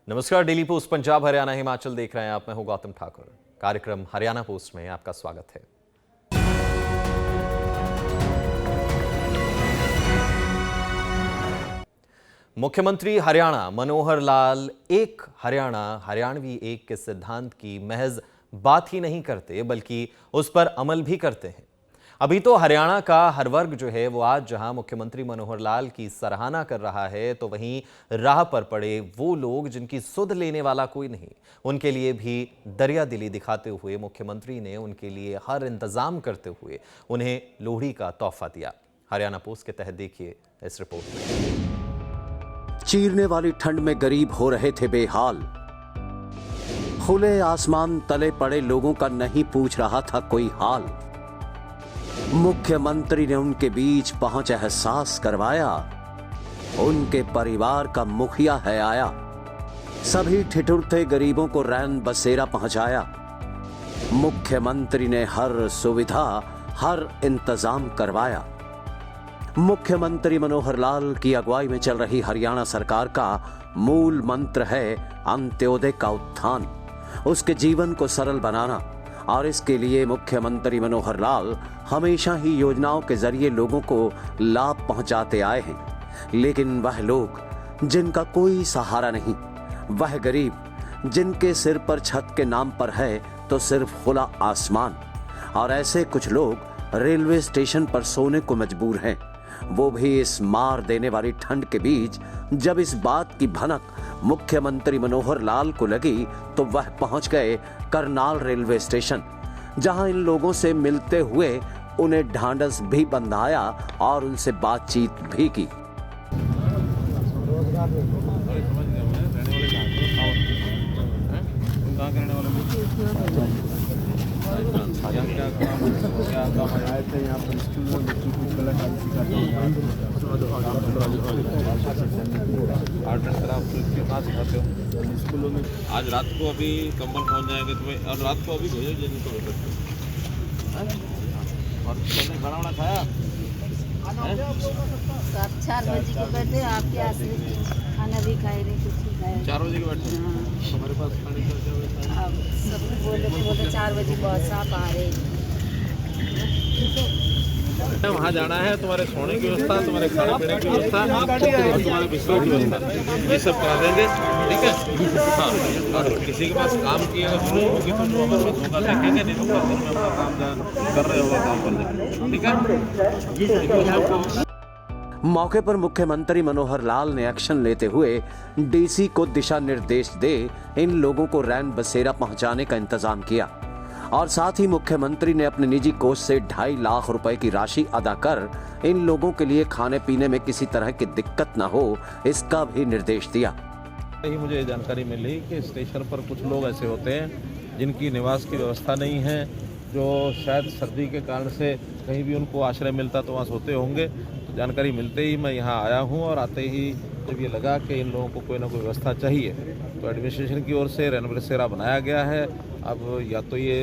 नमस्कार, daily post Punjab Haryana Himachal देख रहे हैं आप। मैं हूं गौतम ठाकुर। कार्यक्रम हरियाणा पोस्ट में आपका स्वागत है। मुख्यमंत्री हरियाणा मनोहर लाल एक हरियाणा हरियाणवी एक के सिद्धांत की महज बात ही नहीं करते बल्कि उस पर अमल भी करते हैं। अभी तो हरियाणा का हर वर्ग जो है वो आज जहां मुख्यमंत्री मनोहर लाल की सराहना कर रहा है, तो वहीं राह पर पड़े वो लोग जिनकी सुध लेने वाला कोई नहीं, उनके लिए भी दरिया दिली दिखाते हुए मुख्यमंत्री ने उनके लिए हर इंतजाम करते हुए उन्हें लोहड़ी का तोहफा दिया। हरियाणा पोस्ट के तहत देखिए इस रिपोर्ट में। चीरने वाली ठंड में गरीब हो रहे थे बेहाल। खुले आसमान तले पड़े लोगों का नहीं पूछ रहा था कोई हाल। मुख्यमंत्री ने उनके बीच पहुंच एहसास करवाया, उनके परिवार का मुखिया है आया। सभी ठिठुरते गरीबों को रैन बसेरा पहुंचाया। मुख्यमंत्री ने हर सुविधा हर इंतजाम करवाया। मुख्यमंत्री मनोहर लाल की अगुवाई में चल रही हरियाणा सरकार का मूल मंत्र है अंत्योदय का उत्थान, उसके जीवन को सरल बनाना। और इसके लिए मुख्यमंत्री मनोहर लाल हमेशा ही योजनाओं के जरिए लोगों को लाभ पहुंचाते आए हैं। लेकिन वह लोग जिनका कोई सहारा नहीं, वह गरीब जिनके सिर पर छत के नाम पर है तो सिर्फ खुला आसमान, और ऐसे कुछ लोग रेलवे स्टेशन पर सोने को मजबूर हैं, वो भी इस मार देने वाली ठंड के बीच। जब इस बात की भनक मुख्यमंत्री मनोहर लाल को लगी तो वह पहुंच गए करनाल रेलवे स्टेशन, जहां इन लोगों से मिलते हुए उन्हें ढांढस भी बंधाया और उनसे बातचीत भी की। स्कूलों में आज रात को अभी कंबल पहुंच जाएंगे तुम्हें, और रात को अभी भेजो जिनको भेज सकते। और तुमने खाना वाना खाया? 4 बजे के बैठे आपके आश्रित खाना भी खाए नहीं, कुछ भी खाए। 4 बजे के बैठे हमारे पास खाने का अब सब बोले 4 बजे बहुत आप आ रहे। वहाँ जाना है, तुम्हारे सोने की व्यवस्था, तुम्हारे खाने पीने की व्यवस्था और तुम्हारे बिस्तर की व्यवस्था, ये सब करा देंगे। ठीक है। हाँ, और किसी के पास काम की अगर जरूरत होगी तो वो हमें धोखा देखेंगे, नहीं तो दिन में अपना काम कर रहे होगा काम कर देंगे। ठीक है। मौके पर मुख्यमंत्री मनोहर लाल ने एक्शन लेते हुए डीसी को दिशा निर्देश दे इन लोगों को रैन बसेरा पहुंचाने का इंतजाम किया, और साथ ही मुख्यमंत्री ने अपने निजी कोष से 2.5 लाख रुपए की राशि अदा कर इन लोगों के लिए खाने पीने में किसी तरह की दिक्कत न हो, इसका भी निर्देश दिया। मुझे जानकारी मिली कि स्टेशन पर कुछ लोग ऐसे होते हैं जिनकी निवास की व्यवस्था नहीं है, जो शायद सर्दी के कारण से कहीं भी उनको आश्रय मिलता तो वहाँ सोते होंगे। तो जानकारी मिलते ही मैं यहाँ आया हूँ, और आते ही जब ये लगा कि इन लोगों को कोई ना कोई व्यवस्था चाहिए तो एडमिनिस्ट्रेशन की ओर से रैन बसेरा बनाया गया है। अब या तो ये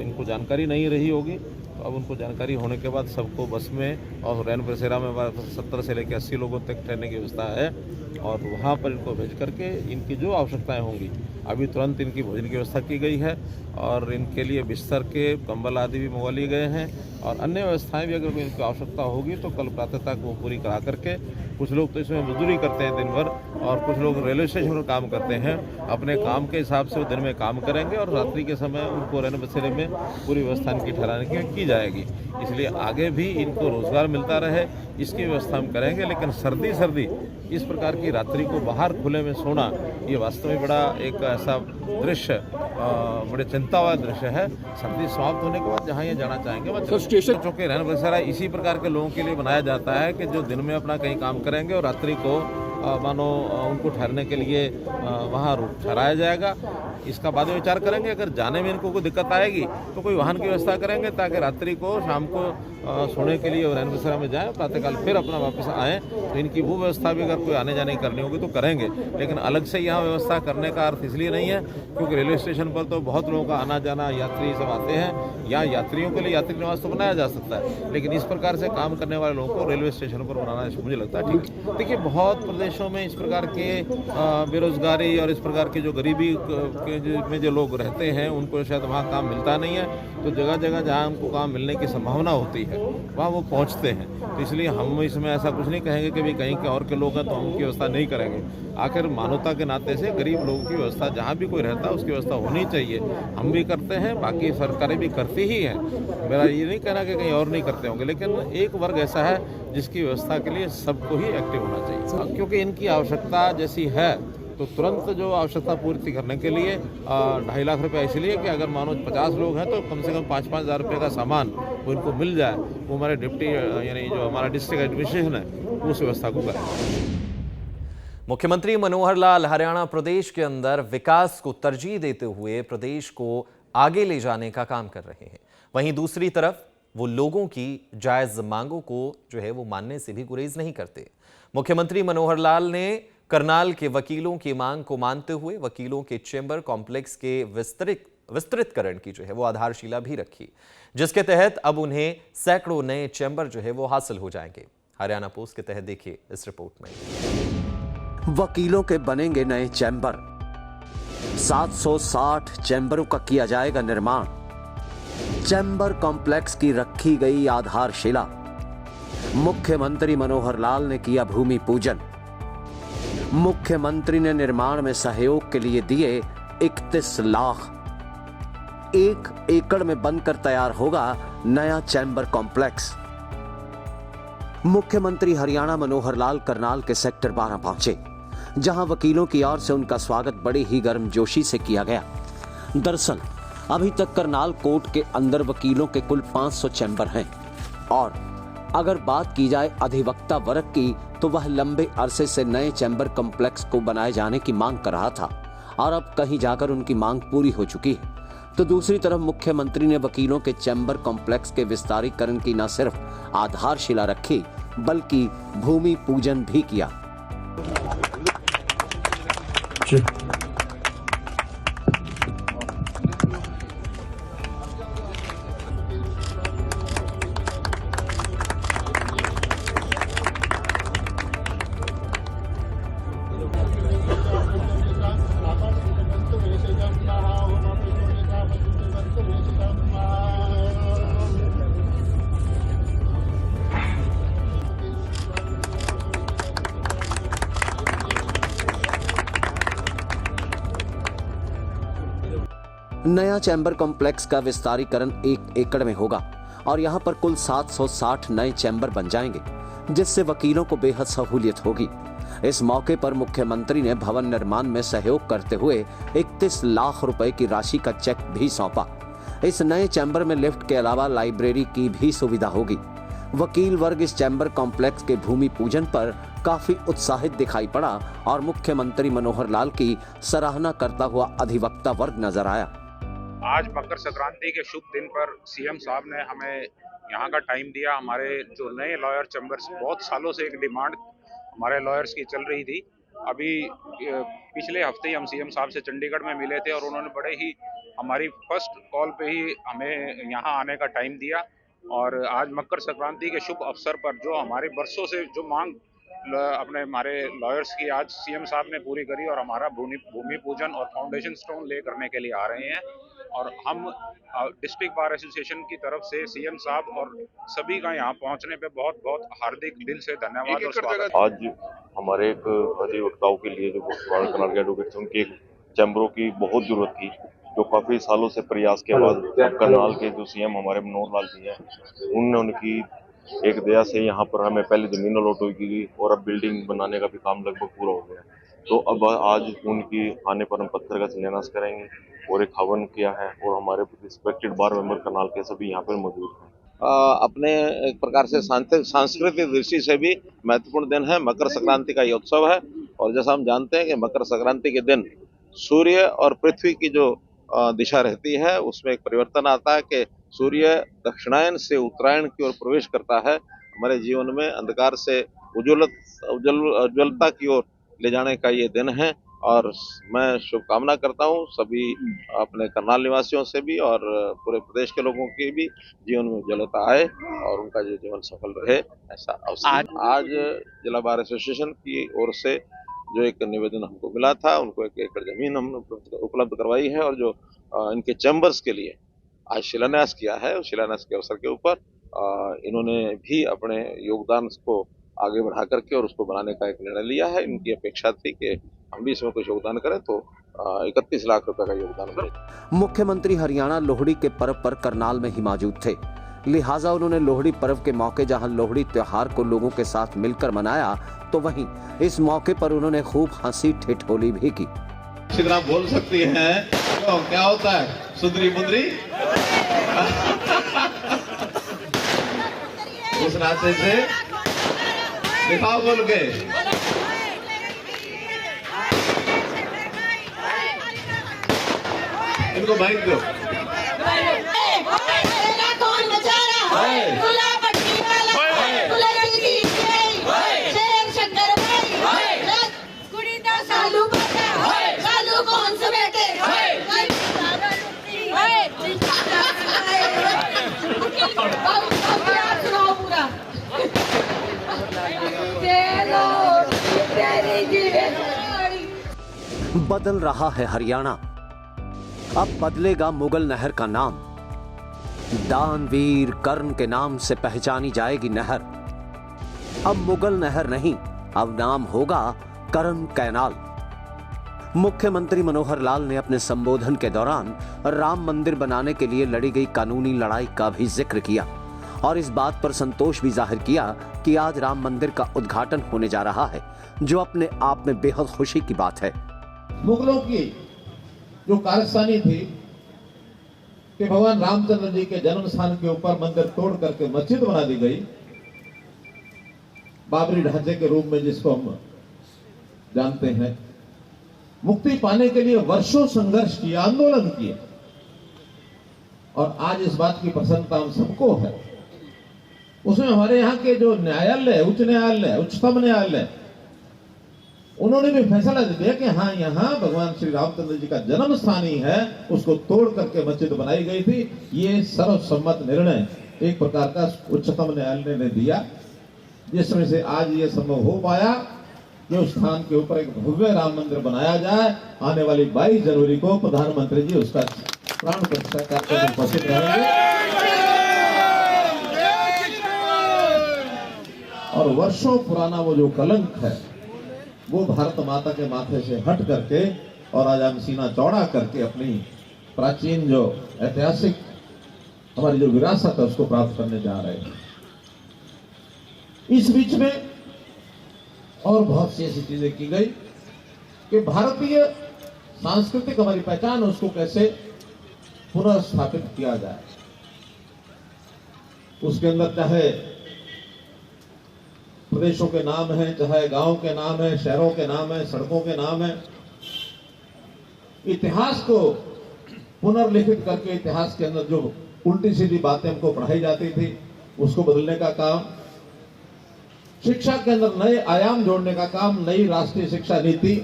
इनको जानकारी नहीं रही होगी, तो अब उनको जानकारी होने के बाद सबको बस में और रैन बसेरा में 70 से लेकर 80 लोगों तक ठहरने की व्यवस्था है, और वहाँ पर इनको भेज करके इनकी जो आवश्यकताएं होंगी अभी तुरंत इनकी भोजन की व्यवस्था की गई है, और इनके लिए बिस्तर के कंबल आदि भी मंगवा लिए गए हैं, और अन्य व्यवस्थाएं भी अगर कोई इनको आवश्यकता होगी तो कल प्रातः तक वो पूरी करा करके। कुछ लोग तो इसमें मजदूरी करते हैं दिन भर, और कुछ लोग रेलवे स्टेशन पर काम करते हैं। अपने काम के हिसाब से वो दिन में काम करेंगे और रात्रि के समय उनको रैन बसेरे में पूरी व्यवस्था इनकी ठहराने की जाएगी। इसलिए आगे भी इनको रोजगार मिलता रहे, इसकी व्यवस्था हम करेंगे। लेकिन सर्दी इस प्रकार की रात्रि को बाहर खुले में सोना, ये वास्तव में बड़ा एक ऐसा दृश्य, बड़े चिंता वाला दृश्य है। सर्दी समाप्त होने के बाद जहाँ ये जाना चाहेंगे वह स्टेशन चौके रैन बसेरा इसी प्रकार के लोगों के लिए बनाया जाता है कि जो दिन में अपना कहीं काम करेंगे और रात्रि को मानो उनको ठहरने के लिए वहाँ ठहराया जाएगा। इसका बाद में विचार करेंगे। अगर जाने में इनको कोई दिक्कत आएगी तो कोई वाहन की व्यवस्था करेंगे, ताकि रात्रि को शाम को सोने के लिए रैन बसेरा में जाएँ, प्रातःकाल फिर अपना वापस आएँ। तो इनकी वो व्यवस्था भी अगर कोई आने जाने की करनी होगी तो करेंगे। लेकिन अलग से यहाँ व्यवस्था करने का अर्थ इसलिए नहीं है क्योंकि रेलवे स्टेशन पर तो बहुत लोगों का आना जाना, यात्री सब आते हैं। यहाँ यात्रियों के लिए यात्री निवास तो बनाया जा सकता है, लेकिन इस प्रकार से काम करने वाले लोगों को रेलवे स्टेशन पर बनाना मुझे लगता है ठीक। देखिए, बहुत प्रदेश देशों में इस प्रकार के बेरोजगारी और इस प्रकार की जो गरीबी में जो लोग रहते हैं उनको शायद वहाँ काम मिलता नहीं है, तो जगह जगह जहाँ उनको काम मिलने की संभावना होती है वहाँ वो पहुँचते हैं। तो इसलिए हम इसमें ऐसा कुछ नहीं कहेंगे कि भाई कहीं के और के लोग हैं तो हम उनकी व्यवस्था नहीं करेंगे। आखिर मानवता के नाते से गरीब लोगों की व्यवस्था जहाँ भी कोई रहता है उसकी व्यवस्था होनी चाहिए। हम भी करते हैं, बाकी सरकारें भी करती ही हैं। मेरा ये नहीं कहना कि कहीं और नहीं करते होंगे, लेकिन एक वर्ग ऐसा है जिसकी व्यवस्था के लिए सबको ही एक्टिव होना चाहिए, क्योंकि इनकी आवश्यकता जैसी है तो तुरंत जो आवश्यकता पूर्ति करने के लिए 2.5 लाख रुपये इसलिए कि अगर मानो 50 लोग हैं तो कम से कम 5-5 हज़ार रुपये का सामान वो इनको मिल जाए, वो हमारे डिप्टी यानी जो हमारा डिस्ट्रिक्ट एडमिनिस्ट्रेशन है उस व्यवस्था को करें। मुख्यमंत्री मनोहर लाल हरियाणा प्रदेश के अंदर विकास को तरजीह देते हुए प्रदेश को आगे ले जाने का काम कर रहे हैं। वहीं दूसरी तरफ वो लोगों की जायज मांगों को जो है वो मानने से भी गुरेज नहीं करते। मुख्यमंत्री मनोहर लाल ने करनाल के वकीलों की मांग को मानते हुए वकीलों के चेंबर कॉम्प्लेक्स के विस्तृतकरण की जो है वो आधारशिला भी रखी, जिसके तहत अब उन्हें सैकड़ों नए चैम्बर जो है वो हासिल हो जाएंगे। हरियाणा पोस्ट के तहत देखिए इस रिपोर्ट में। वकीलों के बनेंगे नए चैम्बर, 760 चैम्बरों का किया जाएगा निर्माण। चैम्बर कॉम्प्लेक्स की रखी गई आधारशिला। मुख्यमंत्री मनोहर लाल ने किया भूमि पूजन। मुख्यमंत्री ने निर्माण में सहयोग के लिए दिए 31 लाख। 1 एकड़ में बनकर तैयार होगा नया चैम्बर कॉम्प्लेक्स। मुख्यमंत्री हरियाणा मनोहर लाल करनाल के सेक्टर 12 पहुंचे, जहां वकीलों की ओर से उनका स्वागत बड़ी ही गर्मजोशी से किया गया। दरअसल अभी तक करनाल कोर्ट के अंदर वकीलों के कुल 500 चैम्बर हैं और अगर बात की जाए अधिवक्ता वर्ग की तो वह लंबे अरसे से नए चैम्बर कॉम्प्लेक्स को बनाए जाने की मांग कर रहा था और अब कहीं जाकर उनकी मांग पूरी हो चुकी है। तो दूसरी तरफ मुख्यमंत्री ने वकीलों के चैम्बर कॉम्प्लेक्स के विस्तारीकरण की न सिर्फ आधारशिला रखी बल्कि भूमि पूजन भी किया। नया चैम्बर कॉम्प्लेक्स का विस्तारीकरण 1 एकड़ में होगा और यहां पर कुल 760 नए चैम्बर बन जाएंगे, जिससे वकीलों को बेहद सहूलियत होगी। इस मौके पर मुख्यमंत्री ने भवन निर्माण में सहयोग करते हुए 31 लाख रुपए की राशि का चेक भी सौंपा। इस नए चैम्बर में लिफ्ट के अलावा लाइब्रेरी की भी सुविधा होगी। वकील वर्ग इस चैम्बर कॉम्प्लेक्स के भूमि पूजन पर काफी उत्साहित दिखाई पड़ा और मुख्यमंत्री मनोहर लाल की सराहना करता हुआ अधिवक्ता वर्ग नजर आया। आज मकर संक्रांति के शुभ दिन पर सीएम साहब ने हमें यहाँ का टाइम दिया। हमारे जो नए लॉयर चैम्बर्स, बहुत सालों से एक डिमांड हमारे लॉयर्स की चल रही थी। अभी पिछले हफ्ते ही हम सीएम साहब से चंडीगढ़ में मिले थे और उन्होंने बड़े ही हमारी फर्स्ट कॉल पे ही हमें यहाँ आने का टाइम दिया। और आज मकर संक्रांति के शुभ अवसर पर जो हमारे बरसों से जो मांग अपने हमारे लॉयर्स की आज सीएम साहब ने पूरी करी और हमारा भूमि पूजन और फाउंडेशन स्टोन ले करने के लिए आ रहे हैं। और हम डिस्ट्रिक्ट बार एसोसिएशन की तरफ से सीएम साहब और सभी का यहाँ पहुँचने पे बहुत बहुत हार्दिक दिल से धन्यवाद और स्वागत। आज हमारे एक अधिवक्ताओं के लिए जो करनाल के एडवोकेट्स उनके चैम्बरों की बहुत जरूरत थी, जो काफी सालों से प्रयास के बाद करनाल के जो सीएम हमारे मनोहर लाल जी हैं उनने उनकी एक दया से यहाँ पर हमें पहले जमीन अलॉट हुई की और अब बिल्डिंग बनाने का भी काम लगभग पूरा हो गया। तो अब आज उनकी आने पर हम पत्थर का शिलान्यास करेंगे और एक हवन किया है और हमारे रिस्पेक्टेड बार मेंबर करनाल के सभी यहाँ पर मौजूद हैं। अपने एक प्रकार से सांस्कृतिक दृष्टि से भी महत्वपूर्ण दिन है। मकर संक्रांति का ये उत्सव है और जैसा हम जानते हैं कि मकर संक्रांति के दिन सूर्य और पृथ्वी की जो दिशा रहती है उसमें एक परिवर्तन आता है कि सूर्य दक्षिणायन से उत्तरायण की ओर प्रवेश करता है। हमारे जीवन में अंधकार से उज्ज्वलता की ओर ले जाने का ये दिन है और मैं शुभकामना करता हूँ सभी अपने करनाल निवासियों से भी और पूरे प्रदेश के लोगों की भी जीवन में उज्ज्वलता आए और उनका जो जीवन सफल रहे, ऐसा अवसर आज जिला बार एसोसिएशन की ओर से जो एक निवेदन हमको मिला था, उनको 1 एकड़ जमीन हमने उपलब्ध करवाई है और जो इनके चैम्बर्स के लिए आज शिलान्यास किया है, उस शिलान्यास के अवसर के ऊपर इन्होंने भी अपने योगदान को आगे बढ़ा करके और उसको बनाने का एक निर्णय लिया है। इनकी अपेक्षा थी कि हम भी इसमें कुछ योगदान करें, तो 31 लाख रुपए का योगदान करें। मुख्यमंत्री हरियाणा लोहड़ी के पर्व पर करनाल में ही मौजूद थे, लिहाजा उन्होंने लोहड़ी पर्व के मौके जहां लोहड़ी त्योहार को लोगों के साथ मिलकर मनाया, तो वहीं इस मौके पर उन्होंने खूब हंसी ठिठोली भी की। आप बोल सकती हैं तो क्या होता है सुंदरी मुंदरी उस नाचे से दिखाओ बोल के इनको माइक दो। बदल रहा है हरियाणा, अब बदलेगा मुगल नहर का नाम। दानवीर कर्ण के नाम से पहचानी जाएगी नहर। अब मुगल नहर नहीं, अब नाम होगा कर्ण कैनाल। मुख्यमंत्री मनोहर लाल ने अपने संबोधन के दौरान राम मंदिर बनाने के लिए लड़ी गई कानूनी लड़ाई का भी जिक्र किया और इस बात पर संतोष भी जाहिर किया कि आज राम मंदिर का उद्घाटन होने जा रहा है, जो अपने आप में बेहद खुशी की बात है। मुगलों की जो कारस्तानी थी कि भगवान रामचंद्र जी के जन्म स्थान के ऊपर मंदिर तोड़ करके मस्जिद बना दी गई, बाबरी ढांचे के रूप में, जिसको हम जानते हैं। मुक्ति पाने के लिए वर्षों संघर्ष किया, आंदोलन किए, और आज इस बात की प्रसन्नता हम सबको है। उसमें हमारे यहाँ के जो न्यायालय, उच्च न्यायालय, उच्चतम न्यायालय, उन्होंने भी फैसला दे दिया कि हाँ, यहाँ भगवान श्री रामचंद्र जी का जन्म स्थान ही है, उसको तोड़ करके मस्जिद बनाई गई थी। ये सर्वसम्मत निर्णय एक प्रकार का उच्चतम न्यायालय ने दिया, जिसमें से आज ये संभव हो पाया कि उस स्थान के ऊपर एक भव्य राम मंदिर बनाया जाए। आने वाली 22 जनवरी को प्रधानमंत्री जी उसका प्राण प्रतिष्ठा करके उपस्थित रहेंगे और वर्षों पुराना वो जो कलंक है वो भारत माता के माथे से हट करके और आज हम सीना चौड़ा करके अपनी प्राचीन जो ऐतिहासिक हमारी जो विरासत है उसको प्राप्त करने जा रहे हैं। इस बीच में और बहुत सी ऐसी चीजें की गई कि भारतीय सांस्कृतिक हमारी पहचान है, उसको कैसे पुनः स्थापित किया जाए। उसके अंदर चाहे प्रदेशों के नाम है, चाहे गांव के नाम है, शहरों के नाम है, सड़कों के नाम है। इतिहास को पुनर्लिखित करके इतिहास के अंदर जो उल्टी सीधी बातें हमको पढ़ाई जाती थी उसको बदलने का काम, शिक्षा के अंदर नए आयाम जोड़ने का काम, नई राष्ट्रीय शिक्षा नीति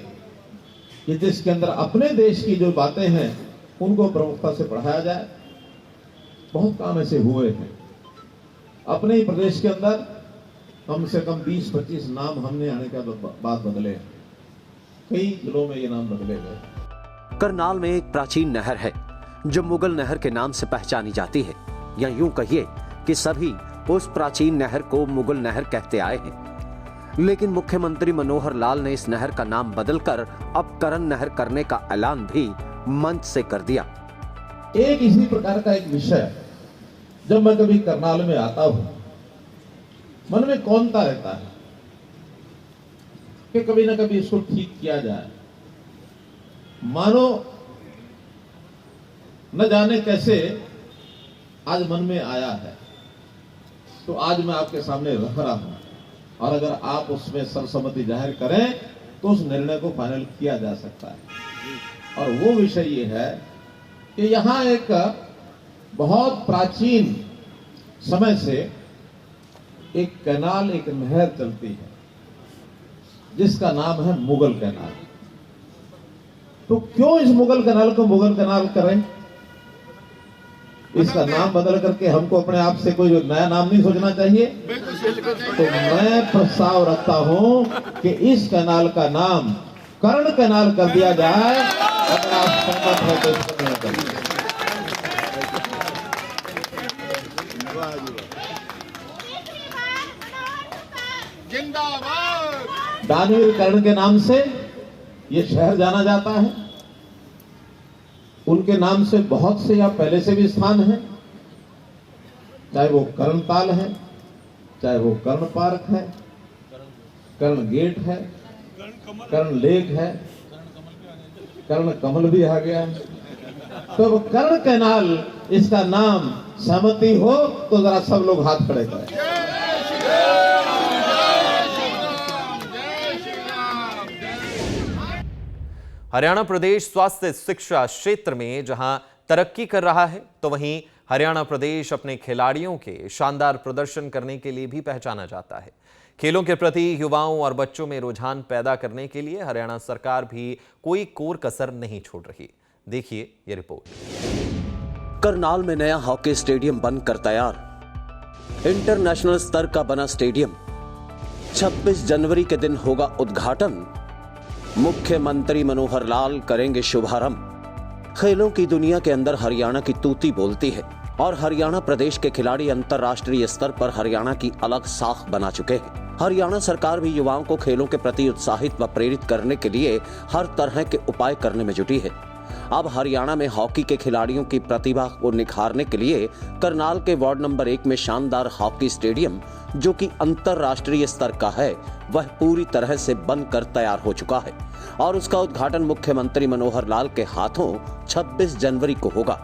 जिसके अंदर अपने देश की जो बातें हैं उनको प्रमुखता से पढ़ाया जाए। बहुत काम ऐसे हुए हैं। अपने ही प्रदेश के अंदर कम से कम 20-25 नाम हमने आने के बाद बदले, कई जिलों में ये नाम बदले गए। करनाल में एक प्राचीन नहर है जो मुगल नहर के नाम से पहचानी जाती है, या यूं कहिए कि सभी उस प्राचीन नहर को मुगल नहर कहते आए हैं। लेकिन मुख्यमंत्री मनोहर लाल ने इस नहर का नाम बदलकर अब कर्ण नहर करने का ऐलान भी मंच से कर दिया। एक इसी प्रकार का एक विषय जब मैं कभी करनाल में आता हूं, मन में कौनता रहता है कि कभी ना कभी इसको ठीक किया जाए। मानो न जाने कैसे आज मन में आया है, तो आज मैं आपके सामने रख रहा हूं, और अगर आप उसमें सर्वसम्मति जाहिर करें तो उस निर्णय को फाइनल किया जा सकता है। और वो विषय ये है कि यहां एक बहुत प्राचीन समय से एक कैनाल, एक नहर चलती है जिसका नाम है मुगल कैनाल। तो क्यों इस मुगल कैनाल को मुगल कैनाल करें? इसका नाम बदल करके हमको अपने आप से कोई नया नाम नहीं सोचना चाहिए। तो मैं प्रस्ताव रखता हूं कि इस कैनाल का नाम कर्ण कैनाल कर दिया जाए। अगर आप सहमत हैं तो इसको नहीं करिए। दानवीर कर्ण के नाम से ये शहर जाना जाता है। उनके नाम से बहुत से या पहले से भी स्थान हैं, चाहे वो कर्णताल है, चाहे वो कर्ण पार्क है, कर्ण गेट है, कर्ण लेक है, कर्ण कमल भी आ गया है। तो वो कर्ण कैनाल इसका नाम सहमति हो तो जरा सब लोग हाथ खड़े करें। हरियाणा प्रदेश स्वास्थ्य शिक्षा क्षेत्र में जहां तरक्की कर रहा है, तो वहीं हरियाणा प्रदेश अपने खिलाड़ियों के शानदार प्रदर्शन करने के लिए भी पहचाना जाता है। खेलों के प्रति युवाओं और बच्चों में रुझान पैदा करने के लिए हरियाणा सरकार भी कोई कोर कसर नहीं छोड़ रही। देखिए ये रिपोर्ट। करनाल में नया हॉकी स्टेडियम बनकर तैयार। इंटरनेशनल स्तर का बना स्टेडियम 26 जनवरी के दिन होगा उद्घाटन। मुख्यमंत्री मनोहर लाल करेंगे शुभारंभ। खेलों की दुनिया के अंदर हरियाणा की तूती बोलती है और हरियाणा प्रदेश के खिलाड़ी अंतर्राष्ट्रीय स्तर पर हरियाणा की अलग साख बना चुके हैं। हरियाणा सरकार भी युवाओं को खेलों के प्रति उत्साहित व प्रेरित करने के लिए हर तरह के उपाय करने में जुटी है। अब हरियाणा में हॉकी के खिलाड़ियों की प्रतिभा को निखारने के लिए करनाल के वार्ड नंबर 1 में शानदार हॉकी स्टेडियम, जो कि अंतर्राष्ट्रीय स्तर का है, वह पूरी तरह से बनकर तैयार हो चुका है और उसका उद्घाटन मुख्यमंत्री मनोहर लाल के हाथों 26 जनवरी को होगा।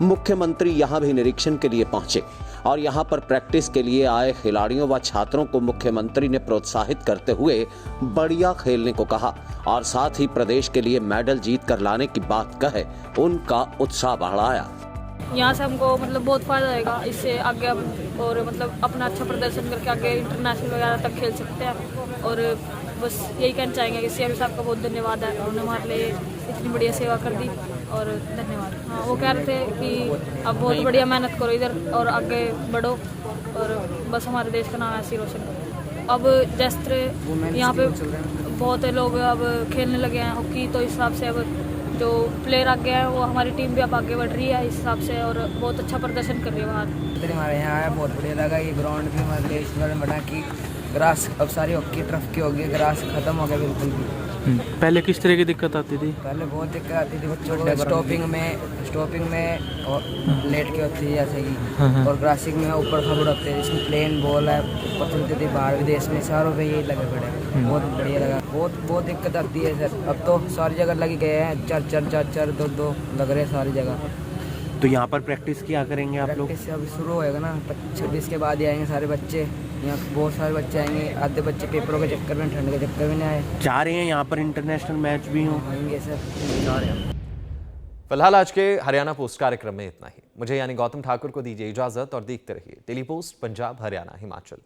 मुख्यमंत्री यहां भी निरीक्षण के लिए पहुंचे और यहां पर प्रैक्टिस के लिए आए खिलाड़ियों व छात्रों को मुख्यमंत्री ने प्रोत्साहित करते हुए बढ़िया खेलने को कहा और साथ ही प्रदेश के लिए मेडल जीत कर लाने की बात कहे उनका उत्साह बढ़ाया। यहाँ से हमको मतलब बहुत फायदा होगा, इससे आगे और मतलब अपना अच्छा प्रदर्शन करके आगे इंटरनेशनल वगैरह तक खेल सकते हैं। और बस यही कहना चाहेंगे कि सीएम साहब का बहुत धन्यवाद है, उन्होंने हमारे लिए इतनी बढ़िया सेवा कर दी और धन्यवाद। हाँ, वो कह रहे थे कि अब बहुत बढ़िया मेहनत करो इधर और आगे बढ़ो और बस हमारे देश का नाम ऐसे ही रोशन करो। अब जैसे यहाँ पे बहुत लोग अब खेलने लगे हैं हॉकी, तो इस हिसाब से अब जो प्लेयर आगे हैं वो हमारी टीम भी अब आगे बढ़ रही है इस हिसाब से और बहुत अच्छा प्रदर्शन कर रही है बाहर। हमारे यहाँ आया बहुत बढ़िया लगा। ये ग्राउंड भी हमारे लिए इस बार बना कि ग्रास अब सारी हॉकी टर्फ की होगी, ग्रास खत्म हो गया बिल्कुल भी। पहले किस तरह की दिक्कत आती थी? पहले बहुत दिक्कत आती थी बच्चों को स्टॉपिंग में और लेट के होती थी जैसे कि, और ग्रासिंग में ऊपर खबर होते हैं, इसमें प्लेन बॉल है ऊपर चलती थी। बाहर विदेश में सारों पे यही लगे पड़े, बहुत बढ़िया लगा। बहुत दिक्कत आती है सर, अब तो सारी जगह लगे गए हैं, 4 2 लग रहे हैं सारी जगह। तो यहाँ पर प्रैक्टिस क्या करेंगे आप लोग? प्रैक्टिस अभी शुरू होएगा ना, 26 के बाद ही आएंगे सारे बच्चे। यहाँ बहुत सारे बच्चे आएंगे, आधे बच्चे पेपरों के चक्कर में, ठंड के चक्कर में नहीं आए। चाह रहे हैं यहाँ पर इंटरनेशनल मैच भी हों? आएंगे सर, चाह रहे हैं। फिलहाल आज के हरियाणा पोस्ट कार्यक्रम में इतना ही। मुझे यानी गौतम ठाकुर को दीजिए इजाजत और देखते रहिए टेली पोस्ट पंजाब हरियाणा हिमाचल।